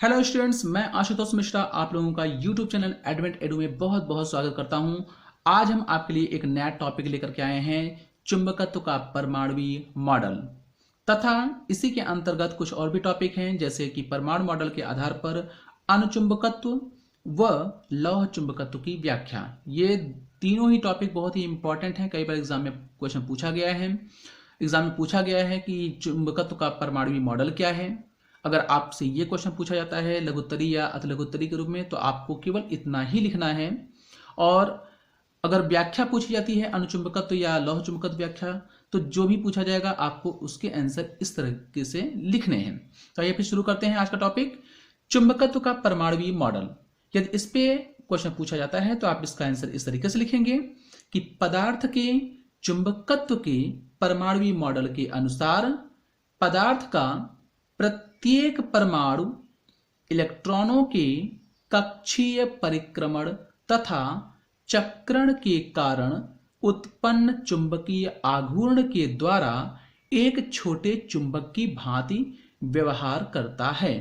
Hello students, मैं आशुतोष मिश्रा आप लोगों का यूट्यूब चैनल एडवेंट एडू में बहुत बहुत स्वागत करता हूं। आज हम आपके लिए एक नया टॉपिक लेकर के आए हैं, चुंबकत्व का परमाणुवीय मॉडल तथा इसी के अंतर्गत कुछ और भी टॉपिक हैं, जैसे कि परमाणु मॉडल के आधार पर अणुचुंबकत्व व लौह चुंबकत्व की व्याख्या। ये तीनों ही टॉपिक बहुत ही इंपॉर्टेंट हैं। कई बार एग्जाम में क्वेश्चन पूछा गया है कि चुंबकत्व का परमाणुवीय मॉडल क्या है। अगर आपसे ये क्वेश्चन पूछा जाता है लघुत्तरी या अति लघुत्तरी के रूप में, तो आपको केवल इतना ही लिखना है। और अगर व्याख्या पूछी जाती है अणुचुंबकत्व या लौह चुंबकत्व व्याख्या, तो जो भी पूछा जाएगा आपको उसके आंसर इस तरीके से लिखने हैं। तो आइए फिर शुरू करते हैं आज का टॉपिक, चुंबकत्व का परमाणुवीय मॉडल। यदि इस पे क्वेश्चन पूछा जाता है तो आप इसका आंसर इस तरीके से लिखेंगे कि पदार्थ के चुंबकत्व के परमाणुवीय मॉडल के अनुसार पदार्थ का प्रत्येक परमाणु इलेक्ट्रॉनों के कक्षीय परिक्रमण तथा चक्रण के कारण उत्पन्न चुंबकीय आघूर्ण के द्वारा एक छोटे चुंबक की भांति व्यवहार करता है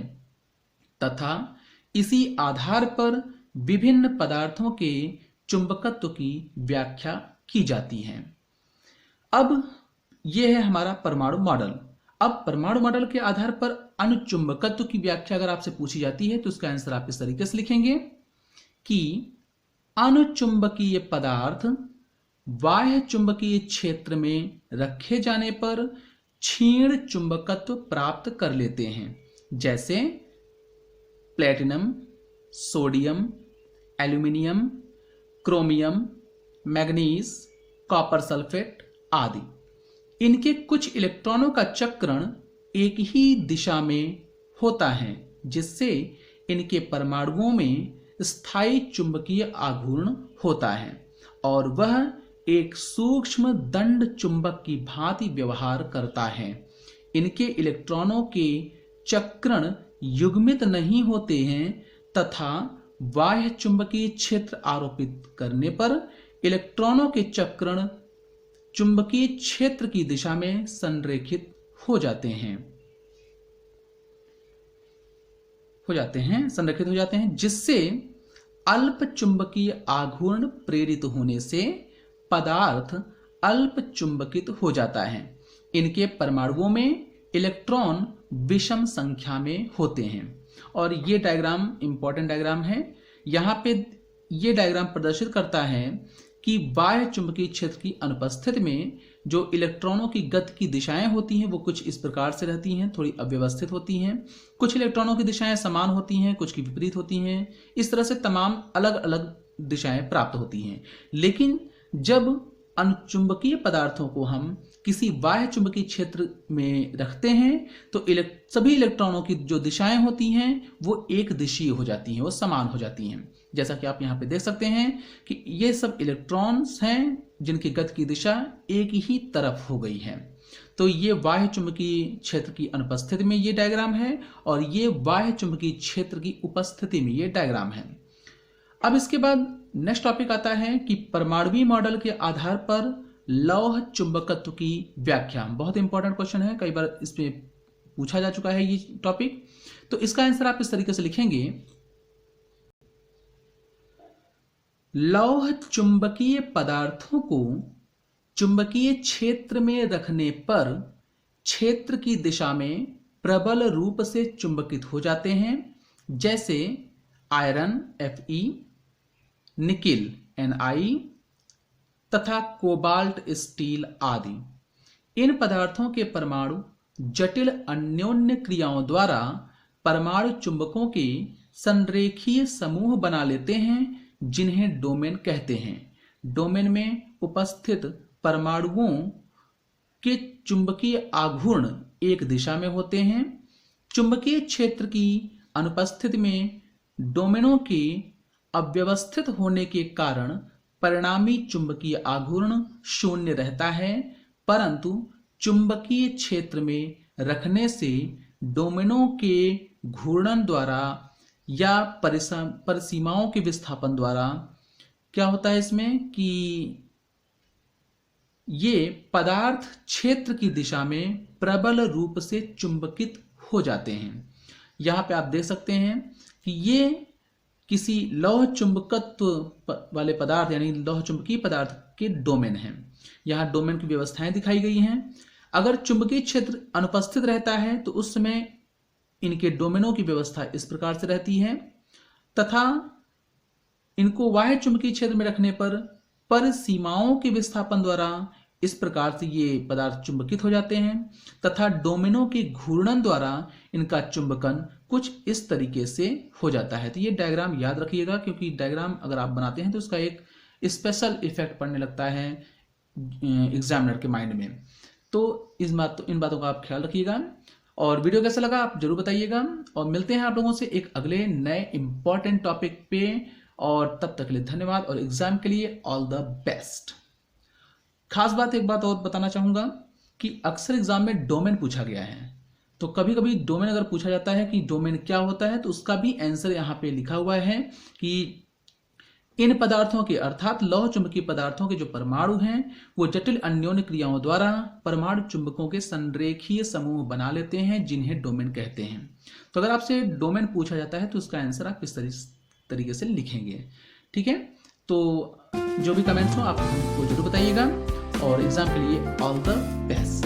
तथा इसी आधार पर विभिन्न पदार्थों के चुंबकत्व की व्याख्या की जाती है। अब यह है हमारा परमाणु मॉडल। अब परमाणु मॉडल के आधार पर अणुचुंबकत्व की व्याख्या अगर आपसे पूछी जाती है तो इसका आंसर आप इस तरीके से लिखेंगे कि अणुचुंबकीय पदार्थ बाह्य चुंबकीय क्षेत्र में रखे जाने पर क्षीण चुंबकत्व प्राप्त कर लेते हैं, जैसे platinum, sodium, aluminium, chromium, manganese, copper sulphate आदि। इनके कुछ इलेक्ट्रॉनों का चक्रण एक ही दिशा में होता है, जिससे इनके परमाणुओं में स्थायी चुंबकीय आघूर्ण होता है और वह एक सूक्ष्म दंड चुंबक की भांति व्यवहार करता है। इनके इलेक्ट्रॉनों के चक्रण युग्मित नहीं होते हैं तथा बाह्य चुंबकीय क्षेत्र आरोपित करने पर इलेक्ट्रॉनों के चक्रण चुंबकीय क्षेत्र की दिशा में संरेखित हो जाते हैं, जिससे अल्प चुंबकीय आघूर्ण प्रेरित होने से पदार्थ अल्प चुंबकित हो जाता है। इनके परमाणुओं में इलेक्ट्रॉन विषम संख्या में होते हैं। और ये डायग्राम इंपॉर्टेंट डायग्राम है। यहाँ पे ये डायग्राम प्रदर्शित करता है कि बाह्य चुंबकीय क्षेत्र की अनुपस्थिति में जो इलेक्ट्रॉनों की गति की दिशाएं होती हैं वो कुछ इस प्रकार से रहती हैं, थोड़ी अव्यवस्थित होती हैं। कुछ इलेक्ट्रॉनों की दिशाएं समान होती हैं, कुछ की विपरीत होती हैं। इस तरह से तमाम अलग अलग दिशाएं प्राप्त होती हैं। लेकिन जब अणुचुंबकीय पदार्थों को हम किसी बाह्य चुंबकीय क्षेत्र में रखते हैं तो सभी इलेक्ट्रॉनों की जो दिशाएं होती हैं वो एक दिशीय हो जाती हैं, वो समान हो जाती हैं। जैसा कि आप यहाँ पे देख सकते हैं कि ये सब इलेक्ट्रॉन्स हैं जिनकी गति की दिशा एक ही तरफ हो गई है। तो ये बाह्य चुंबकीय क्षेत्र की अनुपस्थिति में ये डायग्राम है और ये बाह्य चुंबकीय क्षेत्र की उपस्थिति में ये डायग्राम है। अब इसके बाद नेक्स्ट टॉपिक आता है कि परमाणुवीय मॉडल के आधार पर लौह चुंबकत्व की व्याख्या। बहुत इंपॉर्टेंट क्वेश्चन है, कई बार इस पे पूछा जा चुका है ये टॉपिक। तो इसका आंसर आप इस तरीके से लिखेंगे, लौह चुंबकीय पदार्थों को चुंबकीय क्षेत्र में रखने पर क्षेत्र की दिशा में प्रबल रूप से चुंबकित हो जाते हैं, जैसे आयरन Fe, निकिल Ni तथा कोबाल्ट स्टील आदि। इन पदार्थों के परमाणु जटिल अन्योन्य क्रियाओं द्वारा परमाणु चुंबकों के संरेखीय समूह बना लेते हैं, जिन्हें डोमेन कहते हैं। डोमेन में उपस्थित परमाणुओं के चुंबकीय आघूर्ण एक दिशा में होते हैं। चुंबकीय क्षेत्र की अनुपस्थिति में डोमेनों के अव्यवस्थित होने के कारण परिणामी चुंबकीय आघूर्ण शून्य रहता है, परंतु चुंबकीय क्षेत्र में रखने से डोमेनों के घूर्णन द्वारा या परिसीमाओं के विस्थापन द्वारा क्या होता है इसमें कि ये पदार्थ क्षेत्र की दिशा में प्रबल रूप से चुंबकित हो जाते हैं। यहाँ पे आप देख सकते हैं कि ये किसी लौह चुंबकत्व वाले पदार्थ यानी लौह चुंबकीय पदार्थ के डोमेन हैं। यहाँ डोमेन की व्यवस्थाएं दिखाई गई हैं। अगर चुंबकीय क्षेत्र अनुपस्थित रहता है तो उस समय इनके डोमेनों की व्यवस्था इस प्रकार से रहती है, तथा इनको बाह्य चुंबकीय क्षेत्र में रखने पर परिसीमाओं के विस्थापन द्वारा इस प्रकार से ये पदार्थ चुंबकित हो जाते हैं, तथा डोमेनों के घूर्णन द्वारा इनका चुंबकन कुछ इस तरीके से हो जाता है। तो ये डायग्राम याद रखिएगा, क्योंकि डायग्राम अगर आप बनाते हैं तो उसका एक स्पेशल इफेक्ट पड़ने लगता है एग्जामिनर के माइंड में। तो इन बातों का आप ख्याल रखिएगा। और वीडियो कैसा लगा आप जरूर बताइएगा, और मिलते हैं आप लोगों से एक अगले नए इंपॉर्टेंट टॉपिक पे। और तब तक के लिए धन्यवाद, और एग्जाम के लिए ऑल द बेस्ट। खास बात, एक बात और बताना चाहूंगा कि अक्सर एग्जाम में डोमेन पूछा गया है, तो कभी कभी डोमेन अगर पूछा जाता है कि डोमेन क्या होता है, तो उसका भी आंसर यहाँ पे लिखा हुआ है कि इन पदार्थों के अर्थात लौह चुंबकीय पदार्थों के जो परमाणु हैं वो जटिल अन्योन्य क्रियाओं द्वारा परमाणु चुंबकों के संरेखीय समूह बना लेते हैं, जिन्हें डोमेन कहते हैं। तो अगर आपसे डोमेन पूछा जाता है तो उसका आंसर आप किस तरीके से लिखेंगे, ठीक है। तो जो भी कमेंट्स हो आप हमको जरूर बताइएगा, और एग्जाम के लिए ऑल द बेस्ट।